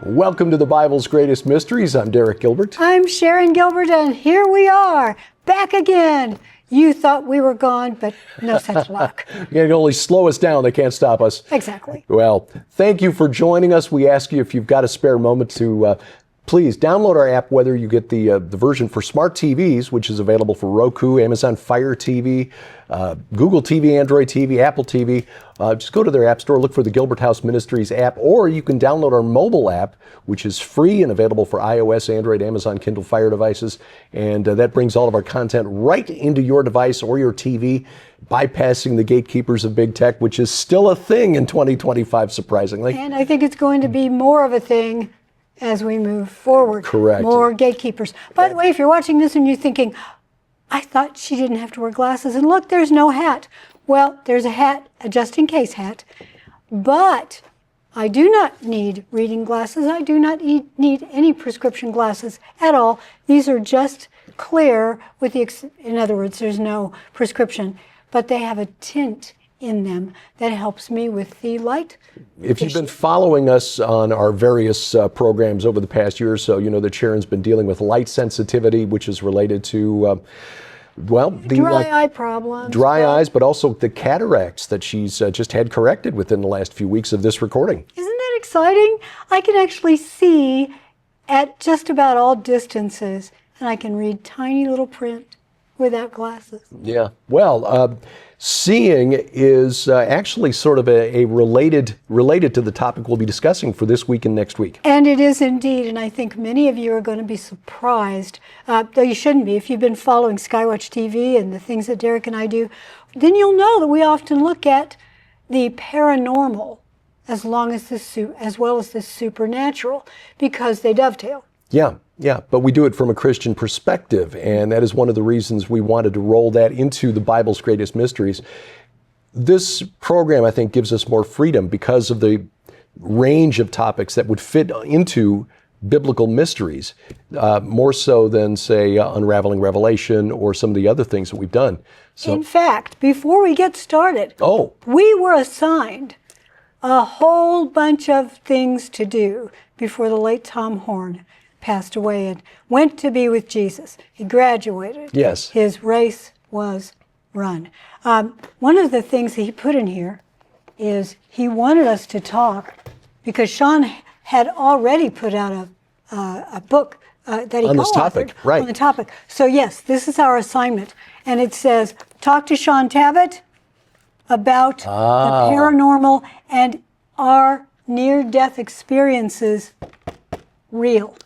Welcome to the Bible's Greatest Mysteries. I'm Derek Gilbert. I'm Sharon Gilbert, and here we are, back again. You thought we were gone, but no such luck. You can only slow us down. They can't stop us. Exactly. Well, thank you for joining us. We ask you if you've got a spare moment to please download our app, whether you get the version for smart TVs, which is available for Roku, Amazon Fire TV, Google TV, Android TV, Apple TV. Just go to their app store, look for the Gilbert House Ministries app, or you can download our mobile app, which is free and available for iOS, Android, Amazon Kindle Fire devices. And that brings all of our content right into your device or your TV, bypassing the gatekeepers of big tech, which is still a thing in 2025, surprisingly. And I think it's going to be more of a thing as we move forward. Correct. More gatekeepers. By the way, if you're watching this and you're thinking, I thought she didn't have to wear glasses, and look, there's no hat. Well, there's a hat, a just-in-case hat, but I do not need reading glasses. I do not need any prescription glasses at all. These are just clear with in other words, there's no prescription, but they have a tint in them that helps me with the light. If you've been following us on our various programs over the past year or so, you know that Sharon's been dealing with light sensitivity, which is related to, the dry eye problems. Dry eyes, but also the cataracts that she's just had corrected within the last few weeks of this recording. Isn't that exciting? I can actually see at just about all distances, and I can read tiny little print without glasses. Yeah. Well, seeing is actually sort of a related to the topic we'll be discussing for this week and next week. And it is indeed, and I think many of you are going to be surprised, though you shouldn't be. If you've been following Skywatch TV and the things that Derek and I do, then you'll know that we often look at the paranormal as well as the supernatural, because they dovetail. Yeah, but we do it from a Christian perspective, and that is one of the reasons we wanted to roll that into the Bible's Greatest Mysteries. This program, I think, gives us more freedom because of the range of topics that would fit into biblical mysteries, more so than, say, Unraveling Revelation or some of the other things that we've done. So, in fact, before we get started, we were assigned a whole bunch of things to do before the late Tom Horn passed away and went to be with Jesus. He graduated. Yes. His race was run. One of the things that he put in here is he wanted us to talk because Shaun had already put out a book that he on this topic, right? On the topic. So yes, this is our assignment, and it says, talk to Shaun Tabatt about the paranormal and are near-death experiences real?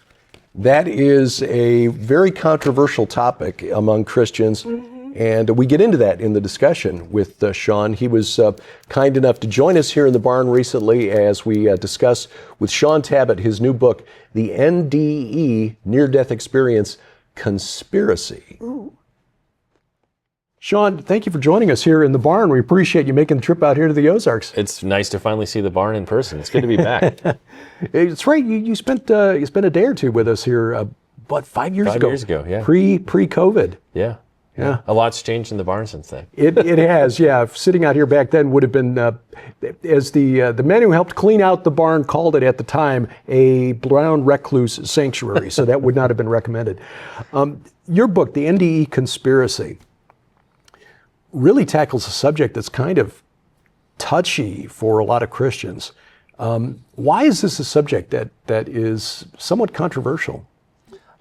That is a very controversial topic among Christians, and we get into that in the discussion with Shaun. He was kind enough to join us here in the barn recently as we discuss with Shaun Tabatt his new book, The NDE Near-Death Experience Conspiracy. Ooh. Shaun, thank you for joining us here in the barn. We appreciate you making the trip out here to the Ozarks. It's nice to finally see the barn in person. It's good to be back. It's right. You spent a day or two with us here, 5 years ago? 5 years ago, yeah. Pre-COVID. Yeah. A lot's changed in the barn since then. It has, yeah. Sitting out here back then would have been, as the man who helped clean out the barn called it at the time, a brown recluse sanctuary. So that would not have been recommended. Your book, The NDE Conspiracy, really tackles a subject that's kind of touchy for a lot of Christians. Why is this a subject that is somewhat controversial?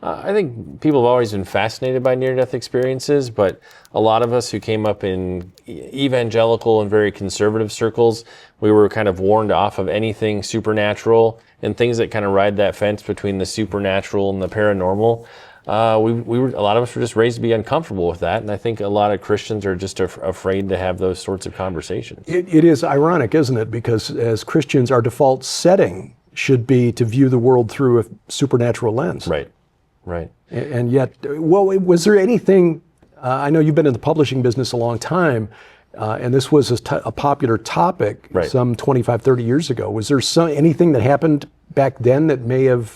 I think people have always been fascinated by near-death experiences, but a lot of us who came up in evangelical and very conservative circles, we were kind of warned off of anything supernatural and things that kind of ride that fence between the supernatural and the paranormal. A lot of us were just raised to be uncomfortable with that, and I think a lot of Christians are just afraid to have those sorts of conversations. It is ironic, isn't it? Because as Christians, our default setting should be to view the world through a supernatural lens. Right. And yet, was there anything, I know you've been in the publishing business a long time, and this was a popular topic some 25, 30 years ago. Was there anything that happened back then that may have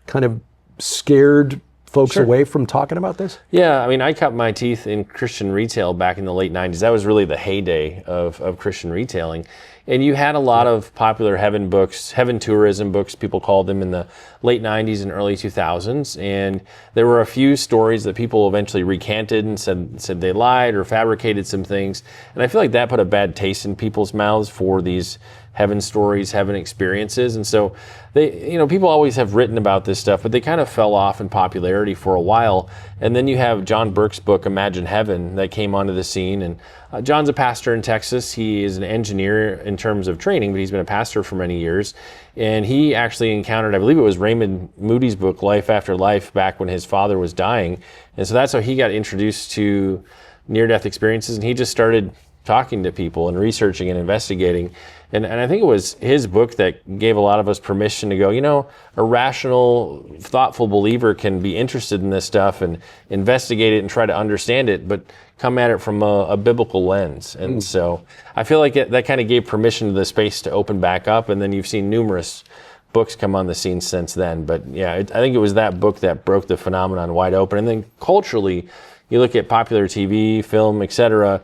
kind of scared folks away from talking about this? Yeah, I mean, I cut my teeth in Christian retail back in the late 90s. That was really the heyday of Christian retailing. And you had a lot of popular heaven books, heaven tourism books, people called them, in the late 90s and early 2000s. And there were a few stories that people eventually recanted and said they lied or fabricated some things. And I feel like that put a bad taste in people's mouths for these heaven stories, heaven experiences. And so people always have written about this stuff, but they kind of fell off in popularity for a while. And then you have John Burke's book, Imagine Heaven, that came onto the scene. And John's a pastor in Texas. He is an engineer in terms of training, but he's been a pastor for many years. And he actually encountered, I believe it was Raymond Moody's book, Life After Life, back when his father was dying. And so that's how he got introduced to near-death experiences. And he just started talking to people and researching and investigating. And I think it was his book that gave a lot of us permission to go, a rational, thoughtful believer can be interested in this stuff and investigate it and try to understand it, but come at it from a biblical lens. And so I feel like that kind of gave permission to the space to open back up. And then you've seen numerous books come on the scene since then. But yeah, I think it was that book that broke the phenomenon wide open. And then culturally, you look at popular TV, film, etc.,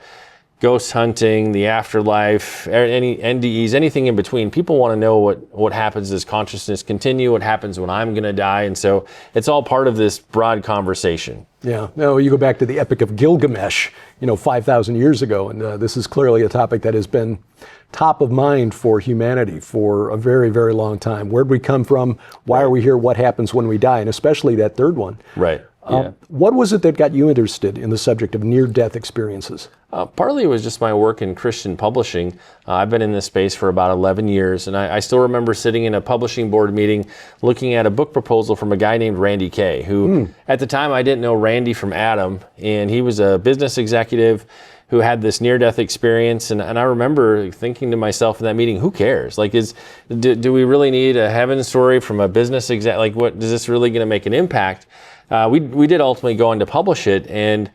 ghost hunting, the afterlife, any NDEs, anything in between. People want to know what happens as consciousness continue, what happens when I'm going to die. And so it's all part of this broad conversation. Yeah. No, you go back to the Epic of Gilgamesh, 5,000 years ago. And this is clearly a topic that has been top of mind for humanity for a very, very long time. Where'd we come from? Why are we here? What happens when we die? And especially that third one. Right. Yeah. What was it that got you interested in the subject of near-death experiences? Partly it was just my work in Christian publishing. I've been in this space for about 11 years, and I still remember sitting in a publishing board meeting looking at a book proposal from a guy named Randy Kay, who at the time I didn't know Randy from Adam, and he was a business executive who had this near-death experience. And I remember thinking to myself in that meeting, who cares? Like, do we really need a heaven story from a business exec? Like, what is this really going to make an impact? We did ultimately go on to publish it, and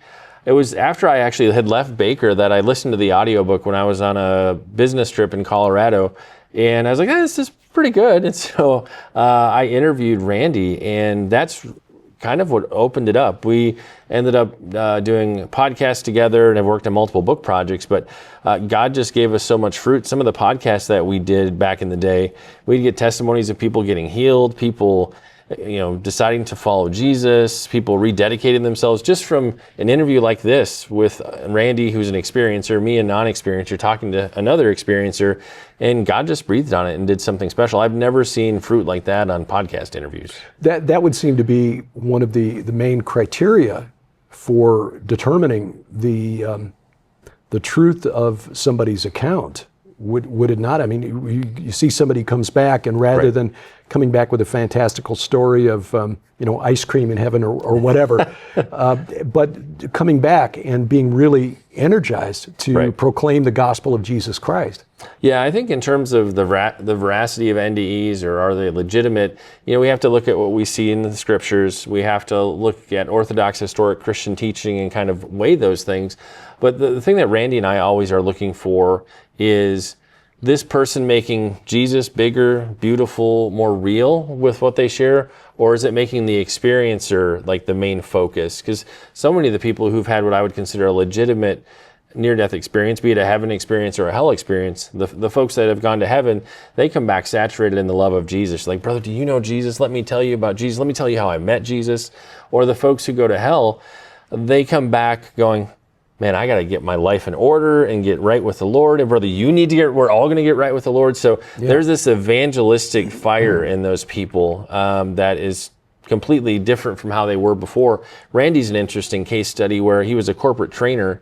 it was after I actually had left Baker that I listened to the audiobook when I was on a business trip in Colorado, and I was like, this is pretty good. And so I interviewed Randy, and that's kind of what opened it up. We ended up doing podcasts together and have worked on multiple book projects, but God just gave us so much fruit. Some of the podcasts that we did back in the day, we'd get testimonies of people getting healed, people deciding to follow Jesus, people rededicating themselves just from an interview like this with Randy, who's an experiencer, me, a non-experiencer, talking to another experiencer, and God just breathed on it and did something special. I've never seen fruit like that on podcast interviews. That would seem to be one of the main criteria for determining the truth of somebody's account. Would it not? I mean, you see somebody comes back, and rather than coming back with a fantastical story of ice cream in heaven or whatever, but coming back and being really energized to proclaim the gospel of Jesus Christ. Yeah, I think in terms of the veracity of NDEs, or are they legitimate, we have to look at what we see in the scriptures. We have to look at Orthodox historic Christian teaching and kind of weigh those things. But the thing that Randy and I always are looking for is this person making Jesus bigger, beautiful, more real with what they share, or is it making the experiencer like the main focus? Because so many of the people who've had what I would consider a legitimate near-death experience, be it a heaven experience or a hell experience, the folks that have gone to heaven, they come back saturated in the love of Jesus. Like, brother, do you know Jesus? Let me tell you about Jesus. Let me tell you how I met Jesus. Or the folks who go to hell, they come back going, man, I got to get my life in order and get right with the Lord. And brother, we're all going to get right with the Lord. So there's this evangelistic fire in those people that is completely different from how they were before. Randy's an interesting case study where he was a corporate trainer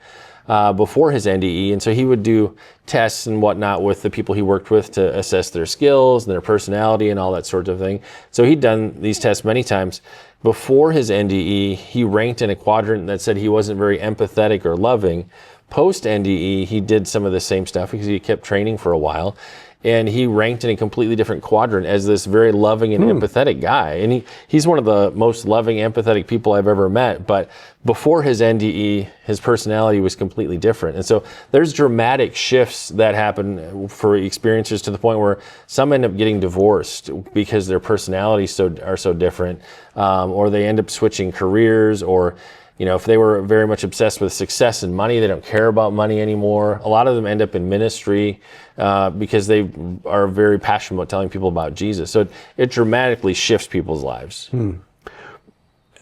before his NDE. And so he would do tests and whatnot with the people he worked with to assess their skills and their personality and all that sort of thing. So he'd done these tests many times. Before his NDE, he ranked in a quadrant that said he wasn't very empathetic or loving. Post NDE, he did some of the same stuff because he kept training for a while. and he ranked in a completely different quadrant as this very loving and empathetic guy. And he's one of the most loving, empathetic people I've ever met. But before his NDE, his personality was completely different. And so there's dramatic shifts that happen for experiencers to the point where some end up getting divorced because their personalities are so different, or they end up switching careers, or if they were very much obsessed with success and money, they don't care about money anymore. A lot of them end up in ministry because they are very passionate about telling people about Jesus. So it dramatically shifts people's lives.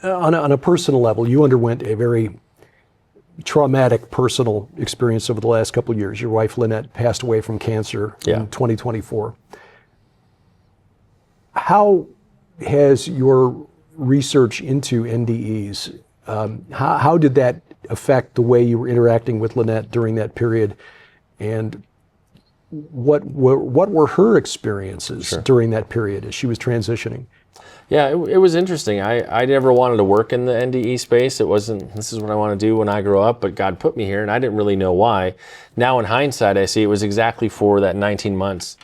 On a personal level, you underwent a very traumatic personal experience over the last couple of years. Your wife, Lynette, passed away from cancer in 2024. How has your research into NDEs, how did that affect the way you were interacting with Lynette during that period? And what were her experiences during that period as she was transitioning? Yeah, it was interesting. I never wanted to work in the NDE space. It wasn't, this is what I want to do when I grow up, but God put me here, and I didn't really know why. Now in hindsight, I see it was exactly for that 19 months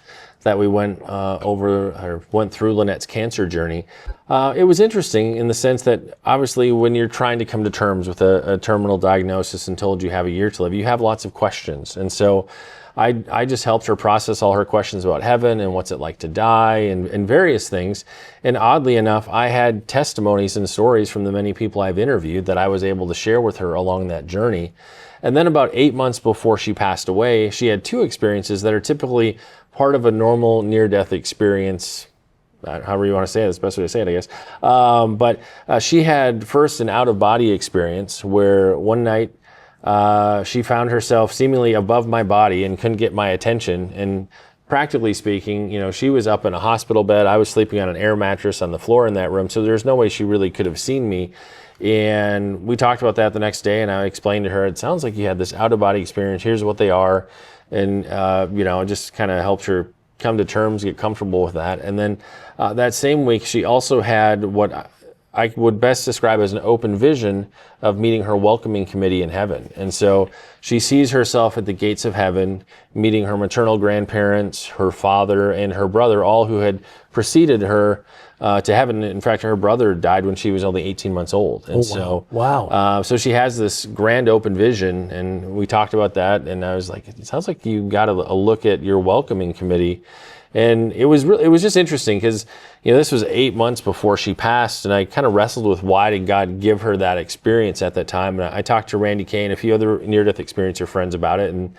that we went through Lynette's cancer journey. It was interesting in the sense that obviously when you're trying to come to terms with a terminal diagnosis and told you have a year to live, you have lots of questions. And so I just helped her process all her questions about heaven and what's it like to die and various things. And oddly enough, I had testimonies and stories from the many people I've interviewed that I was able to share with her along that journey. And then about 8 months before she passed away, she had two experiences that are typically part of a normal near-death experience. However you want to say it, that's the best way to say it, I guess. But she had first an out-of-body experience where one night she found herself seemingly above my body and couldn't get my attention. And practically speaking, she was up in a hospital bed. I was sleeping on an air mattress on the floor in that room, so there's no way she really could have seen me. And we talked about that the next day, and I explained to her, it sounds like you had this out-of-body experience. Here's what they are. And, it just kind of helped her come to terms, get comfortable with that. And then that same week, she also had what I would best describe as an open vision of meeting her welcoming committee in heaven. And so she sees herself at the gates of heaven, meeting her maternal grandparents, her father, and her brother, all who had preceded her to heaven. In fact, her brother died when she was only 18 months old. And so she has this grand open vision, and we talked about that, and I was like, it sounds like you got a look at your welcoming committee. And it was just interesting because, this was 8 months before she passed, and I kind of wrestled with why did God give her that experience at that time. And I talked to Randy Kay and a few other near-death experiencer friends about it, and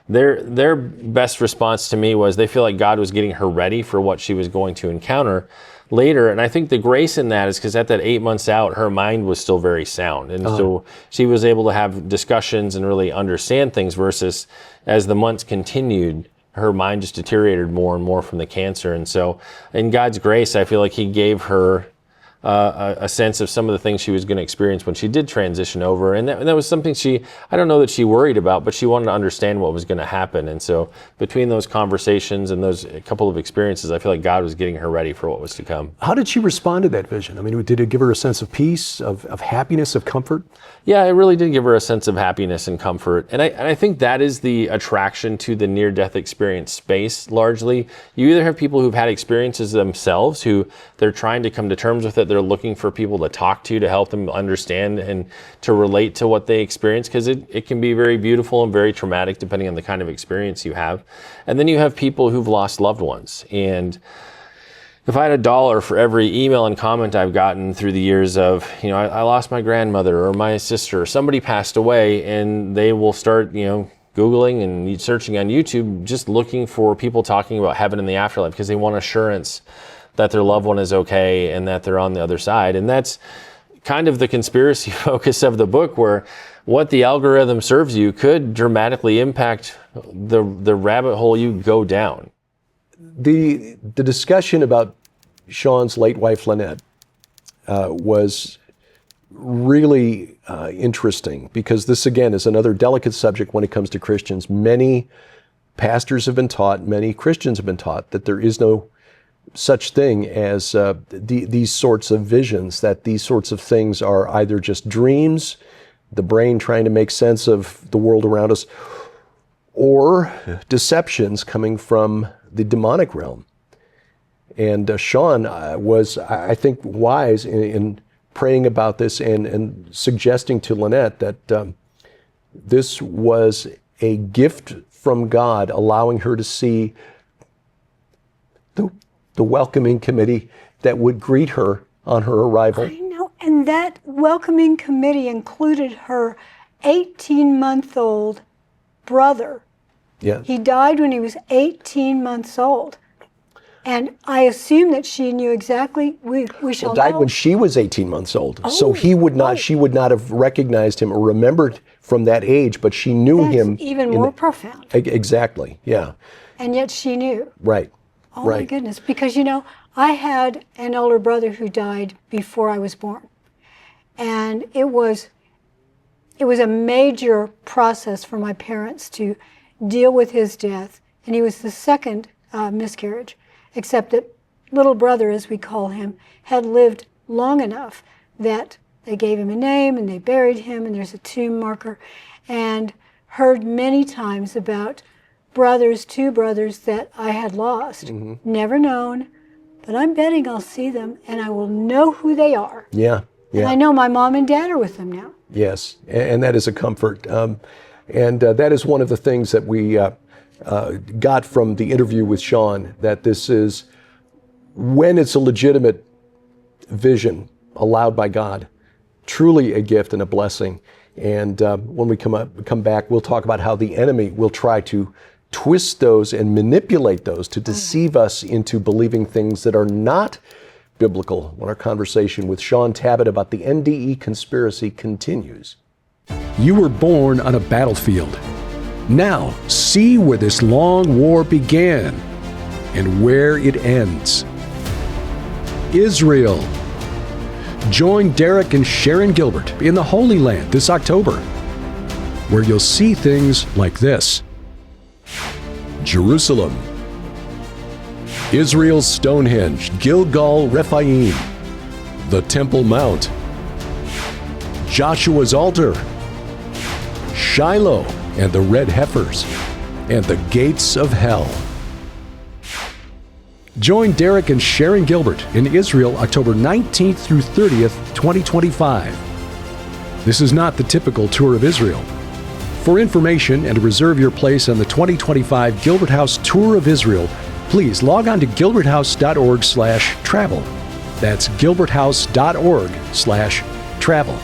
their best response to me was they feel like God was getting her ready for what she was going to encounter later. And I think the grace in that is because at that 8 months out, her mind was still very sound. And so she was able to have discussions and really understand things, versus as the months continued, her mind just deteriorated more and more from the cancer. And so in God's grace, I feel like he gave her a sense of some of the things she was going to experience when she did transition over. And that was something I don't know that she worried about, but she wanted to understand what was going to happen. And so between those conversations and those couple of experiences, I feel like God was getting her ready for what was to come. How did she respond to that vision? I mean, did it give her a sense of peace, of happiness, of comfort? Yeah, it really did give her a sense of happiness and comfort. And I think that is the attraction to the near-death experience space, largely. You either have people who've had experiences themselves, who they're trying to come to terms with it. They're looking for people to talk to help them understand and to relate to what they experience, because it can be very beautiful and very traumatic depending on the kind of experience you have. And then you have people who've lost loved ones. And if I had $1 for every email and comment I've gotten through the years of, I lost my grandmother or my sister, or somebody passed away, and they will start, Googling and searching on YouTube, just looking for people talking about heaven and the afterlife, because they want assurance that their loved one is okay and that they're on the other side. And that's kind of the conspiracy focus of the book, where what the algorithm serves you could dramatically impact the rabbit hole you go down. The discussion about Shaun's late wife, Lynette, was really interesting, because this, again, is another delicate subject when it comes to Christians. Many pastors have been taught, many Christians have been taught, that there is no such thing as these sorts of visions, that these sorts of things are either just dreams, the brain trying to make sense of the world around us, or deceptions coming from the demonic realm. And Shaun was, I think, wise in praying about this and suggesting to Lynette that this was a gift from God, allowing her to see the welcoming committee that would greet her on her arrival. I know, and that welcoming committee included her 18-month-old brother. Yeah. He died when he was 18 months old. And I assume that she knew exactly, we shall Died know. when she was 18 months old. So she would not have recognized him or remembered from that age, but she knew That's him. even more profound. Exactly, yeah. And yet she knew. Right. Oh my goodness, because I had an older brother who died before I was born. And it was a major process for my parents to deal with his death. And he was the second miscarriage, except that little brother, as we call him, had lived long enough that they gave him a name and they buried him, and there's a tomb marker, and heard many times about two brothers that I had lost, never known, but I'm betting I'll see them and I will know who they are. Yeah, yeah. And I know my mom and dad are with them now. Yes, and that is a comfort. And that is one of the things that we got from the interview with Shaun, that this is, when it's a legitimate vision allowed by God, truly a gift and a blessing. And when we come back, we'll talk about how the enemy will try to twist those and manipulate those to deceive us into believing things that are not biblical, when our conversation with Shaun Tabatt about the NDE Conspiracy continues. You were born on a battlefield. Now, see where this long war began and where it ends. Israel. Join Derek and Sharon Gilbert in the Holy Land this October, where you'll see things like this. Jerusalem. Israel's Stonehenge, Gilgal Rephaim, the Temple Mount, Joshua's altar, Shiloh and the red heifers, and the gates of hell. Join Derek and Sharon Gilbert in Israel October 19th through 30th, 2025. This is not the typical tour of Israel. For information and to reserve your place on the 2025 Gilbert House Tour of Israel, please log on to gilberthouse.org/travel. That's gilberthouse.org/travel.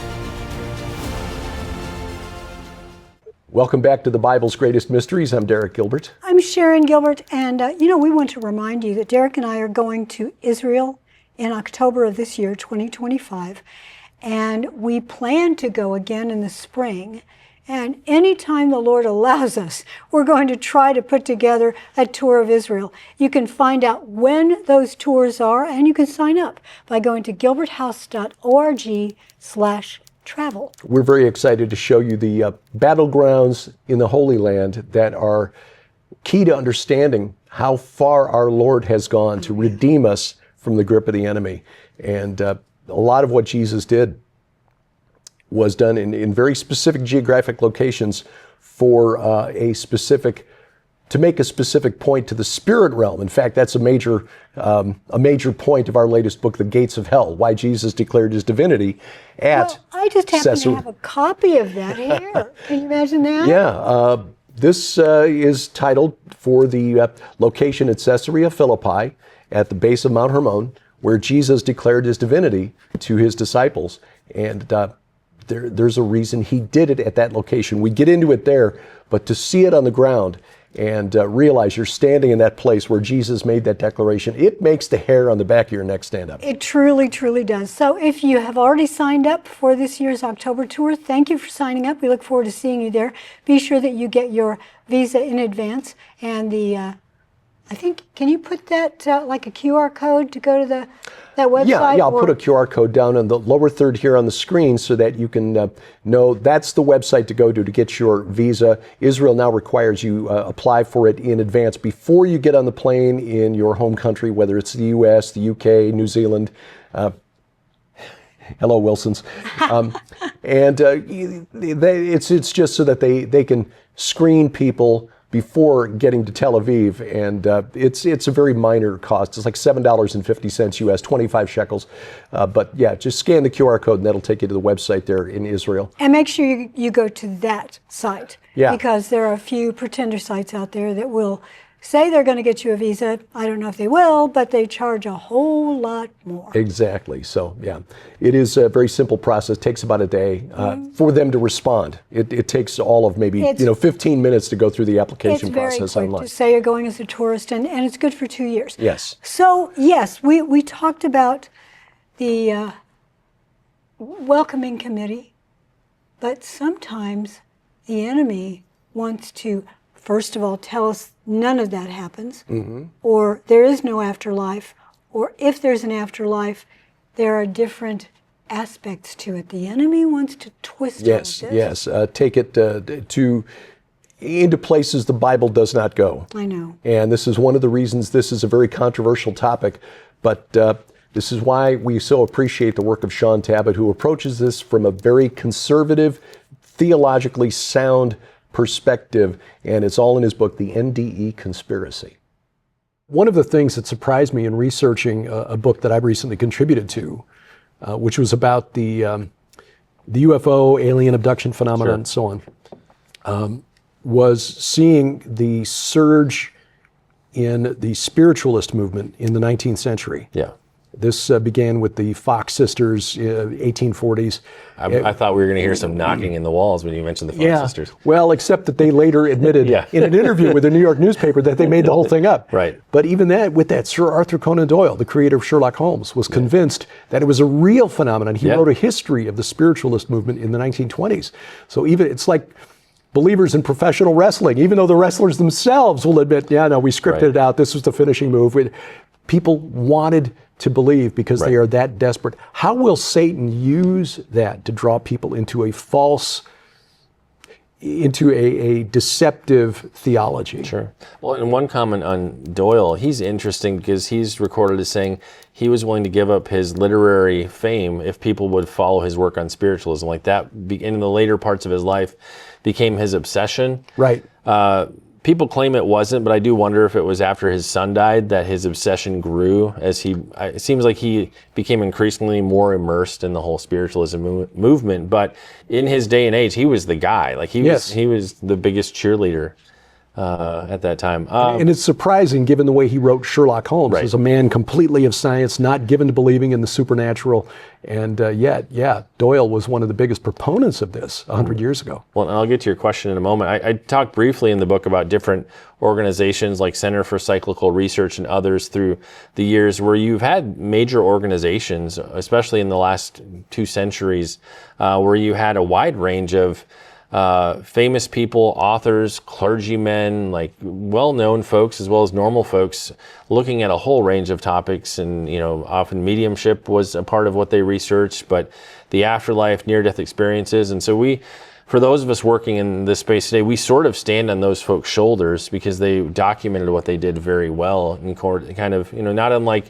Welcome back to the Bible's Greatest Mysteries. I'm Derek Gilbert. I'm Sharon Gilbert, and we want to remind you that Derek and I are going to Israel in October of this year, 2025, and we plan to go again in the spring. And anytime the Lord allows us, we're going to try to put together a tour of Israel. You can find out when those tours are, and you can sign up by going to gilberthouse.org/travel. We're very excited to show you the battlegrounds in the Holy Land that are key to understanding how far our Lord has gone to redeem us from the grip of the enemy. And a lot of what Jesus did was done in very specific geographic locations for to make a specific point to the spirit realm. In fact, that's a major point of our latest book, The Gates of Hell, why Jesus declared his divinity at Well, I just happen to have a copy of that here. Can you imagine that? Yeah, this is titled for the location at Caesarea Philippi at the base of Mount Hermon, where Jesus declared his divinity to his disciples. And there's a reason he did it at that location. We get into it there, but to see it on the ground and realize you're standing in that place where Jesus made that declaration, it makes the hair on the back of your neck stand up. It truly, truly does. So if you have already signed up for this year's October tour, thank you for signing up. We look forward to seeing you there. Be sure that you get your visa in advance. And I think, can you put that like a QR code to go to that website? Yeah, I'll put a QR code down on the lower third here on the screen so that you can know that's the website to go to get your visa. Israel now requires you apply for it in advance before you get on the plane in your home country, whether it's the U.S., the U.K., New Zealand. Hello, Wilsons. And it's just so that they can screen people before getting to Tel Aviv, and it's a very minor cost. It's like $7.50 US, 25 shekels. But yeah, just scan the QR code, and that'll take you to the website there in Israel. And make sure you go to that site. Yeah. Because there are a few pretender sites out there that will say they're going to get you a visa. I don't know if they will, but they charge a whole lot more. Exactly. So, yeah, it is a very simple process. It takes about a day for them to respond. It takes all of maybe 15 minutes to go through the application process it's very quick online. to say you're going as a tourist, and it's good for 2 years. Yes. So, yes, we talked about the welcoming committee, but sometimes the enemy wants to, first of all, tell us none of that happens, or there is no afterlife, or if there's an afterlife, there are different aspects to it. The enemy wants to twist all of this. Yes. Take it into places the Bible does not go. I know. And this is one of the reasons this is a very controversial topic, but this is why we so appreciate the work of Shaun Tabatt, who approaches this from a very conservative, theologically sound perspective, and it's all in his book, The NDE Conspiracy. One of the things that surprised me in researching a book that I've recently contributed to, which was about the UFO alien abduction phenomenon and so on, was seeing the surge in the spiritualist movement in the 19th century. Yeah. This began with the Fox sisters, 1840s. I thought we were going to hear some knocking in the walls when you mentioned the Fox sisters. Well, except that they later admitted in an interview with a New York newspaper that they made the whole thing up. Right. But even with that, Sir Arthur Conan Doyle, the creator of Sherlock Holmes, was convinced that it was a real phenomenon. He wrote a history of the spiritualist movement in the 1920s. So even it's like believers in professional wrestling, even though the wrestlers themselves will admit, we scripted it out. This was the finishing move. People wanted to believe because they are that desperate. How will Satan use that to draw people into a deceptive theology? Sure. Well, and one comment on Doyle, he's interesting because he's recorded as saying he was willing to give up his literary fame if people would follow his work on spiritualism. Like that, in the later parts of his life, became his obsession. Right. People claim it wasn't, but I do wonder if it was after his son died that his obsession grew it seems like he became increasingly more immersed in the whole spiritualism movement. But in his day and age, he was the guy. Like he was the biggest cheerleader at that time. And it's surprising given the way he wrote Sherlock Holmes. As a man completely of science, not given to believing in the supernatural. And yet, Doyle was one of the biggest proponents of this 100 years ago. Well, and I'll get to your question in a moment. I talked briefly in the book about different organizations like Center for Cyclical Research and others through the years where you've had major organizations, especially in the last 2 centuries, where you had a wide range of famous people, authors, clergymen, like well-known folks as well as normal folks looking at a whole range of topics. And, often mediumship was a part of what they researched, but the afterlife, near-death experiences. And so for those of us working in this space today, we sort of stand on those folks' shoulders because they documented what they did very well in court, kind of, not unlike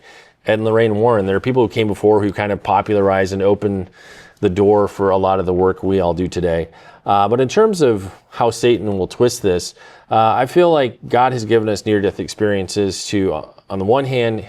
Ed and Lorraine Warren. There are people who came before who kind of popularized and opened the door for a lot of the work we all do today. But in terms of how Satan will twist this, I feel like God has given us near-death experiences to, on the one hand,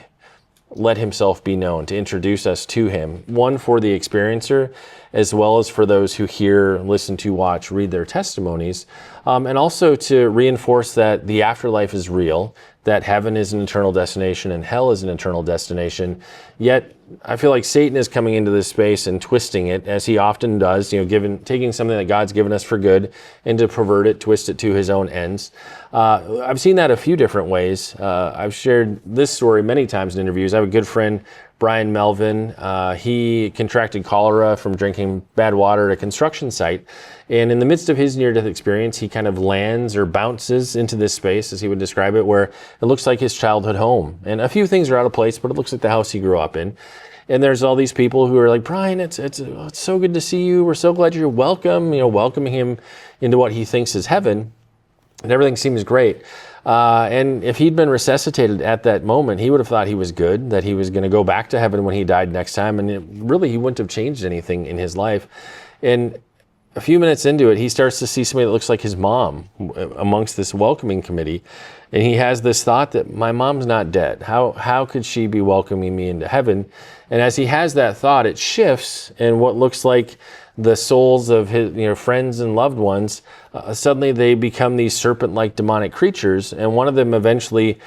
let himself be known, to introduce us to him. One, for the experiencer, as well as for those who hear, listen to, watch, read their testimonies. And also to reinforce that the afterlife is real, that heaven is an eternal destination and hell is an eternal destination. Yet, I feel like Satan is coming into this space and twisting it, as he often does, taking something that God's given us for good and to pervert it, twist it to his own ends. I've seen that a few different ways. I've shared this story many times in interviews. I have a good friend, Brian Melvin. He contracted cholera from drinking bad water at a construction site. And in the midst of his near-death experience, he kind of lands or bounces into this space, as he would describe it, where it looks like his childhood home. And a few things are out of place, but it looks like the house he grew up in. And there's all these people who are like, Brian, it's so good to see you. We're so glad you're welcome, welcoming him into what he thinks is heaven. And everything seems great. And if he'd been resuscitated at that moment, he would have thought he was good, that he was going to go back to heaven when he died next time. And really, he wouldn't have changed anything in his life. And a few minutes into it, he starts to see somebody that looks like his mom amongst this welcoming committee. And he has this thought that my mom's not dead. How could she be welcoming me into heaven? And as he has that thought, it shifts, and what looks like the souls of his friends and loved ones, suddenly they become these serpent-like demonic creatures, and one of them eventually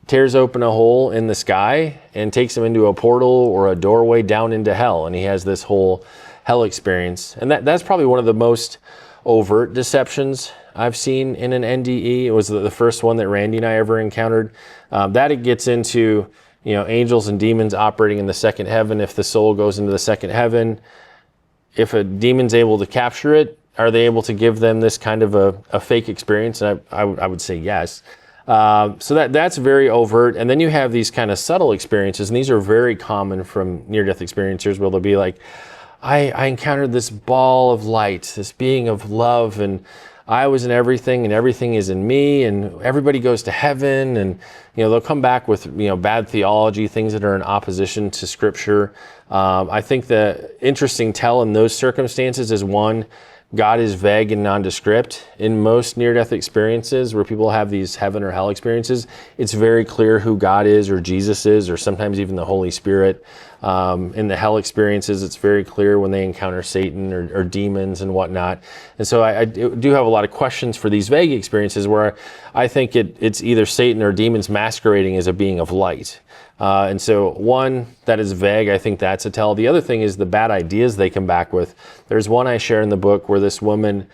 tears open a hole in the sky and takes him into a portal or a doorway down into hell, and he has this whole hell experience. And that's probably one of the most overt deceptions I've seen in an NDE. It was the first one that Randy and I ever encountered. That it gets into angels and demons operating in the second heaven. If the soul goes into the second heaven, if a demon's able to capture it, are they able to give them this kind of a fake experience? And I would say yes. So that's very overt. And then you have these kind of subtle experiences, and these are very common from near-death experiencers, where they'll be like, I encountered this ball of light, this being of love, and I was in everything, and everything is in me, and everybody goes to heaven, and they'll come back with bad theology, things that are in opposition to Scripture. I think the interesting tell in those circumstances is, one, God is vague and nondescript. In most near-death experiences where people have these heaven or hell experiences, it's very clear who God is or Jesus is, or sometimes even the Holy Spirit. In the hell experiences, it's very clear when they encounter Satan or demons and whatnot. And so I do have a lot of questions for these vague experiences where I think it's either Satan or demons masquerading as a being of light. And so one that is vague, I think that's a tell. The other thing is the bad ideas they come back with. There's one I share in the book where this woman,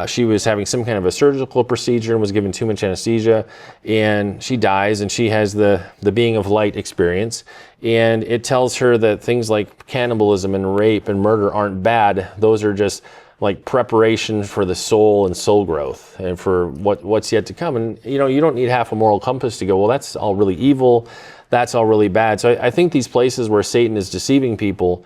she was having some kind of a surgical procedure and was given too much anesthesia, and she dies, and she has the being of light experience. And it tells her that things like cannibalism and rape and murder aren't bad. Those are just like preparation for the soul and soul growth and for what's yet to come. And you don't need half a moral compass to go, well, that's all really evil, that's all really bad. So I think these places where Satan is deceiving people,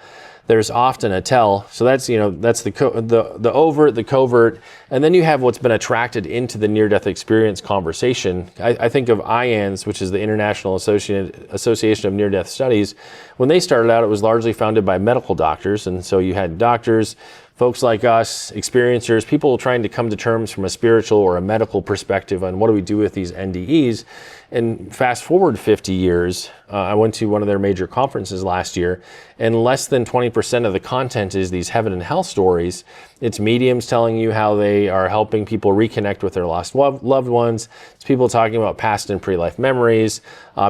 there's often a tell. So that's the overt, the covert, and then you have what's been attracted into the near-death experience conversation. I think of IANS, which is the International Association of Near-Death Studies. When they started out, it was largely founded by medical doctors, and so you had doctors, folks like us, experiencers, people trying to come to terms from a spiritual or a medical perspective on what do we do with these NDEs. And fast forward 50 years, I went to one of their major conferences last year, and less than 20% of the content is these heaven and hell stories. It's mediums telling you how they are helping people reconnect with their lost loved ones. It's people talking about past and pre-life memories,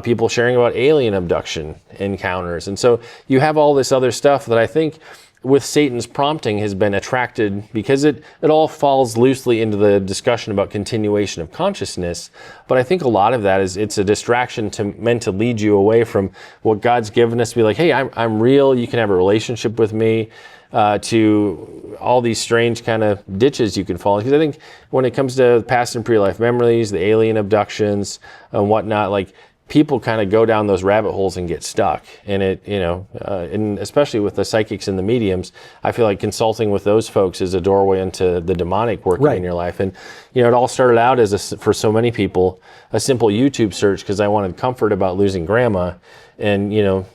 people sharing about alien abduction encounters. And so you have all this other stuff that I think with Satan's prompting has been attracted, because it all falls loosely into the discussion about continuation of consciousness. But I think a lot of that is it's a distraction meant to lead you away from what God's given us to be like, hey, I'm real, you can have a relationship with me, to all these strange kind of ditches you can fall in. Because I think when it comes to past and pre-life memories, the alien abductions and whatnot, like, people kind of go down those rabbit holes and get stuck. And and especially with the psychics and the mediums, I feel like consulting with those folks is a doorway into the demonic working in your life. And, it all started out as, for so many people, a simple YouTube search because I wanted comfort about losing grandma. And,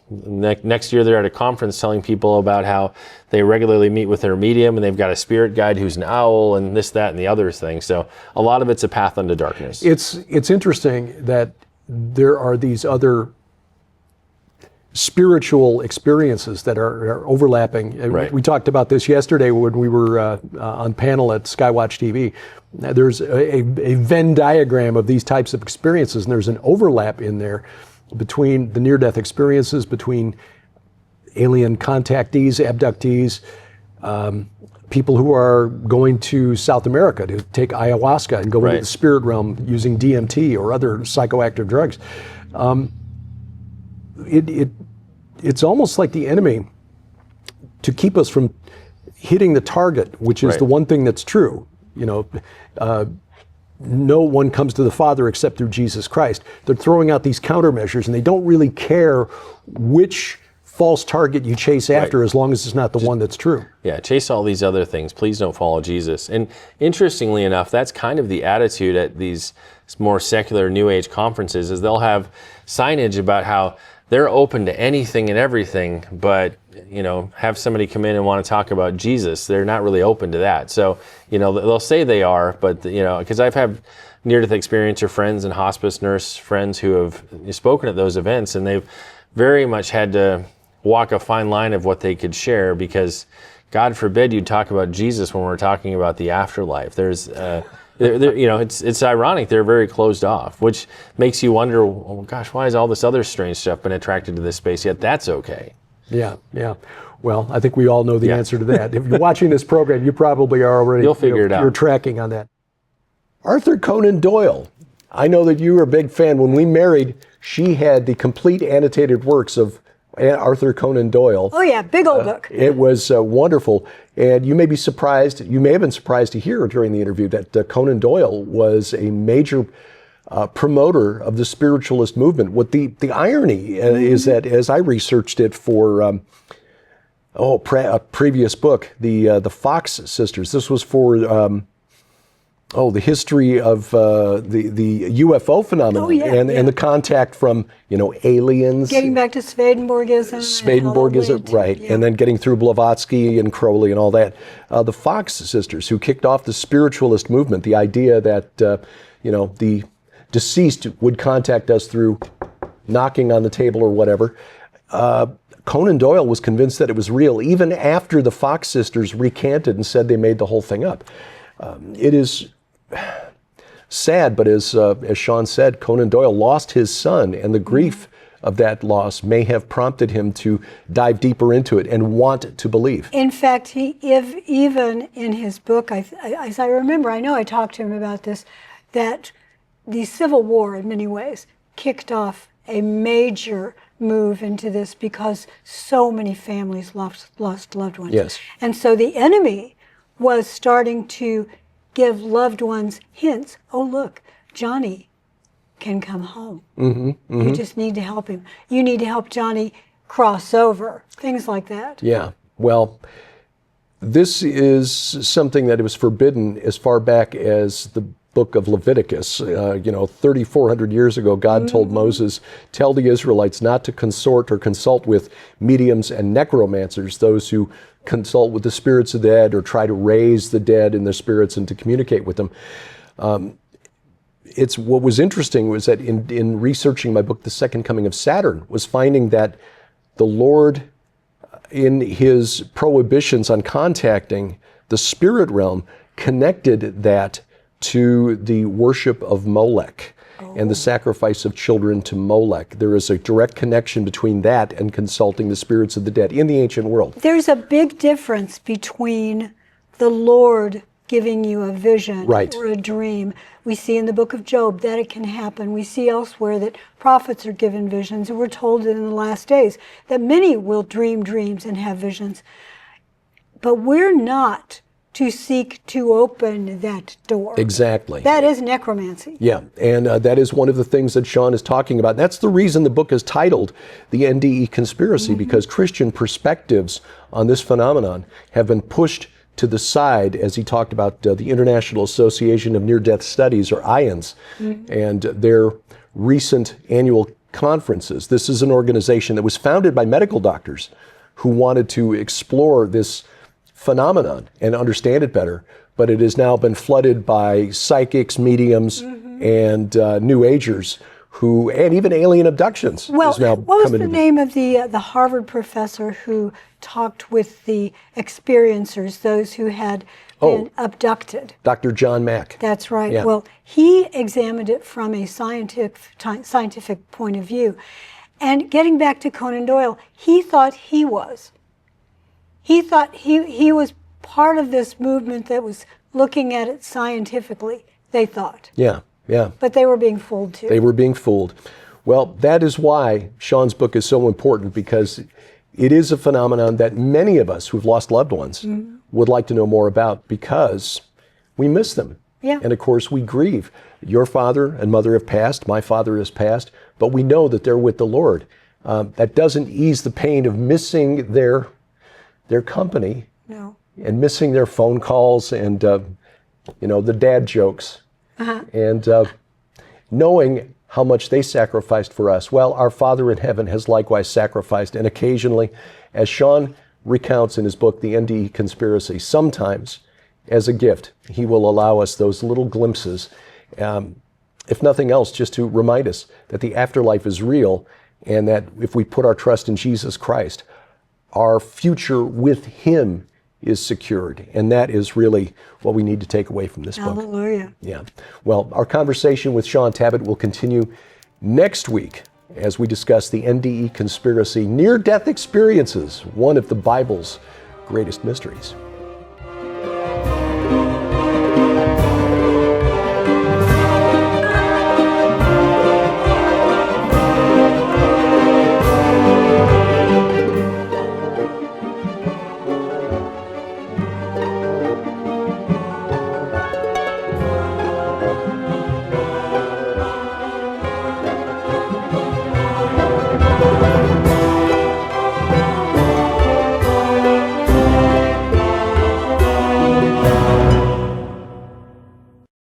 next year they're at a conference telling people about how they regularly meet with their medium and they've got a spirit guide who's an owl and this, that, and the other thing. So a lot of it's a path unto darkness. It's interesting that there are these other spiritual experiences that are overlapping. Right. We talked about this yesterday when we were on panel at Skywatch TV. There's a Venn diagram of these types of experiences, and there's an overlap in there between the near-death experiences, between alien contactees, abductees, people who are going to South America to take ayahuasca and go into the spirit realm using DMT or other psychoactive drugs. It's almost like the enemy, to keep us from hitting the target, which is the one thing that's true. No one comes to the Father except through Jesus Christ. They're throwing out these countermeasures, and they don't really care which false target you chase after, as long as it's not the one that's true. Yeah, chase all these other things. Please don't follow Jesus. And interestingly enough, that's kind of the attitude at these more secular New Age conferences, is they'll have signage about how they're open to anything and everything, but have somebody come in and want to talk about Jesus, they're not really open to that. So, they'll say they are, but because I've had near-death experiencer friends and hospice nurse friends who have spoken at those events, and they've very much had to walk a fine line of what they could share, because God forbid you talk about Jesus when we're talking about the afterlife. There's it's ironic, they're very closed off, which makes you wonder, oh gosh, why has all this other strange stuff been attracted to this space, yet that's okay? Yeah. Well, I think we all know the answer to that. If you're watching this program, you probably are already. You'll figure it out. You're tracking on that. Arthur Conan Doyle. I know that you were a big fan. When we married, she had the complete annotated works of Arthur Conan Doyle. Oh yeah, big old book. It was wonderful. And you may be surprised, you may have been surprised to hear during the interview that Conan Doyle was a major promoter of the spiritualist movement. What the irony is that as I researched it for a previous book, the Fox sisters, this was for the history of the UFO phenomenon and the contact from aliens. Getting back to Swedenborgism. Swedenborgism, right, and then getting through Blavatsky and Crowley and all that. The Fox sisters, who kicked off the spiritualist movement, the idea that the deceased would contact us through knocking on the table or whatever. Conan Doyle was convinced that it was real, even after the Fox sisters recanted and said they made the whole thing up. It is sad, but as Shaun said, Conan Doyle lost his son, and the grief of that loss may have prompted him to dive deeper into it and want to believe. In fact, even in his book, as I remember, I know I talked to him about this, that the Civil War, in many ways, kicked off a major move into this because so many families lost loved ones. Yes. And so the enemy was starting to give loved ones hints. Oh, look, Johnny can come home. You just need to help him. You need to help Johnny cross over. Things like that. Yeah. Well, this is something that was forbidden as far back as the book of Leviticus. 3,400 years ago, God told Moses, tell the Israelites not to consort or consult with mediums and necromancers, those who consult with the spirits of the dead or try to raise the dead in their spirits and to communicate with them. What was interesting was that in researching my book, The Second Coming of Saturn, was finding that the Lord, in his prohibitions on contacting the spirit realm, connected that to the worship of Molech and the sacrifice of children to Molech. There is a direct connection between that and consulting the spirits of the dead in the ancient world. There's a big difference between the Lord giving you a vision or a dream. We see in the book of Job that it can happen. We see elsewhere that prophets are given visions, and we're told that in the last days that many will dream dreams and have visions. But we're not to seek to open that door. Exactly. That is necromancy. Yeah, and that is one of the things that Shaun is talking about. That's the reason the book is titled The NDE Conspiracy, because Christian perspectives on this phenomenon have been pushed to the side, as he talked about the International Association of Near-Death Studies, or IANS, and their recent annual conferences. This is an organization that was founded by medical doctors who wanted to explore this phenomenon and understand it better, but it has now been flooded by psychics, mediums, and New Agers, and even alien abductions. Well, what was the name of the Harvard professor who talked with the experiencers, those who had been abducted? Dr. John Mack. That's right. Yeah. Well, he examined it from a scientific point of view. And getting back to Conan Doyle, he thought he was part of this movement that was looking at it scientifically, they thought. Yeah. But they were being fooled too. They were being fooled. Well, that is why Shaun's book is so important, because it is a phenomenon that many of us who've lost loved ones would like to know more about, because we miss them. Yeah. And of course we grieve. Your father and mother have passed, my father has passed, but we know that they're with the Lord. That doesn't ease the pain of missing their company. No. And missing their phone calls and the dad jokes. And knowing how much they sacrificed for us. Well, our Father in heaven has likewise sacrificed, and occasionally, as Shaun recounts in his book, The NDE Conspiracy, sometimes as a gift, he will allow us those little glimpses, if nothing else, just to remind us that the afterlife is real, and that if we put our trust in Jesus Christ, our future with him is secured. And that is really what we need to take away from this book. Hallelujah. Yeah. Well, our conversation with Shaun Tabatt will continue next week as we discuss the NDE Conspiracy, Near-Death Experiences, one of the Bible's greatest mysteries.